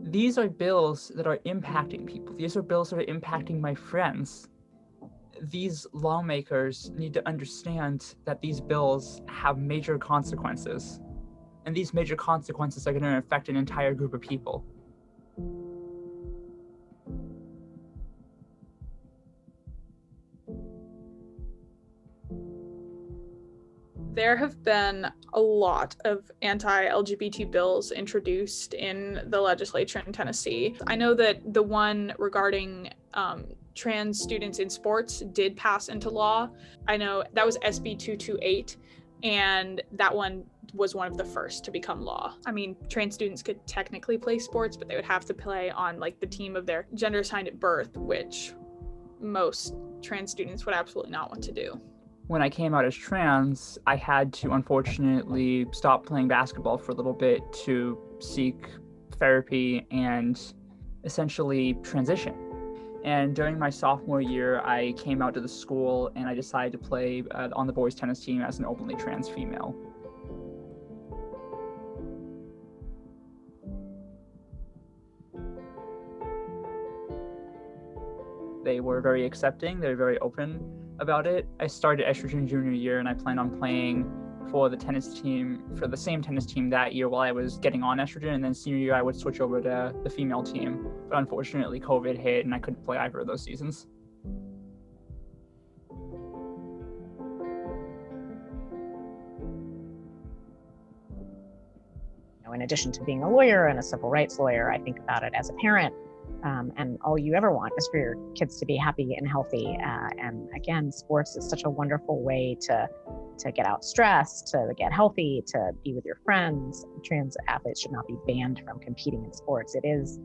These are bills that are impacting people. These are bills that are impacting my friends. These lawmakers need to understand that these bills have major consequences, and these major consequences are going to affect an entire group of people. There have been a lot of anti-LGBT bills introduced in the legislature in Tennessee. I know that the one regarding trans students in sports did pass into law. I know that was SB 228, and that one was one of the first to become law. I mean, trans students could technically play sports, but they would have to play on like the team of their gender assigned at birth, which most trans students would absolutely not want to do. When I came out as trans, I had to unfortunately stop playing basketball for a little bit to seek therapy and essentially transition. And during my sophomore year, I came out to the school and I decided to play on the boys' tennis team as an openly trans female. They were very accepting, they were very open about it. I started estrogen junior year and I planned on playing for the tennis team, for the same tennis team that year while I was getting on estrogen, and then senior year I would switch over to the female team. But unfortunately COVID hit and I couldn't play either of those seasons. In addition to being a lawyer and a civil rights lawyer, I think about it as a parent. And all you ever want is for your kids to be happy and healthy. And again, sports is such a wonderful way to get out stress, to get healthy, to be with your friends. Trans athletes should not be banned from competing in sports. It is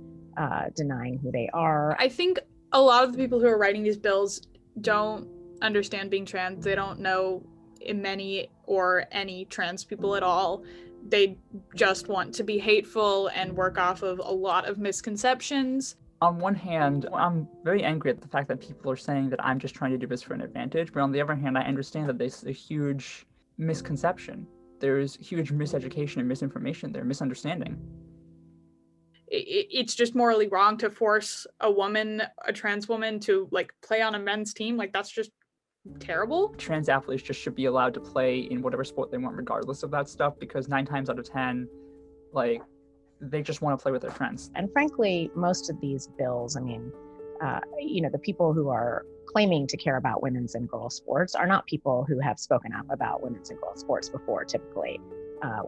denying who they are. I think a lot of the people who are writing these bills don't understand being trans. They don't know many or any trans people at all. They just want to be hateful and work off of a lot of misconceptions. On one hand, I'm very angry at the fact that people are saying that I'm just trying to do this for an advantage, but on the other hand, I understand that there's a huge misconception. There's huge miseducation and misinformation there, misunderstanding. It's just morally wrong to force a trans woman to like play on a men's team. Like, that's just terrible. Trans athletes just should be allowed to play in whatever sport they want regardless of that stuff, because 9 times out of 10, like, they just want to play with their friends. And frankly, most of these bills, I mean, the people who are claiming to care about women's and girls' sports are not people who have spoken up about women's and girls' sports before, typically.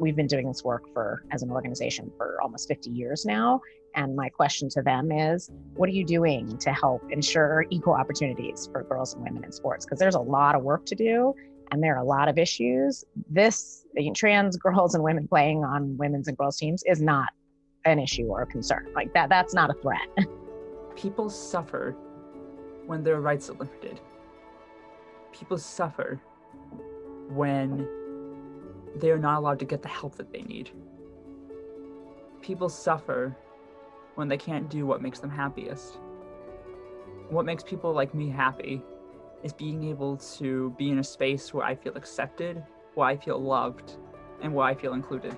We've been doing this work as an organization for almost 50 years now. And my question to them is, what are you doing to help ensure equal opportunities for girls and women in sports? Because there's a lot of work to do and there are a lot of issues. Trans girls and women playing on women's and girls' teams is not an issue or a concern. Like that's not a threat. People suffer when their rights are limited. People suffer when they're not allowed to get the help that they need. People suffer when they can't do what makes them happiest. What makes people like me happy is being able to be in a space where I feel accepted, where I feel loved, and where I feel included.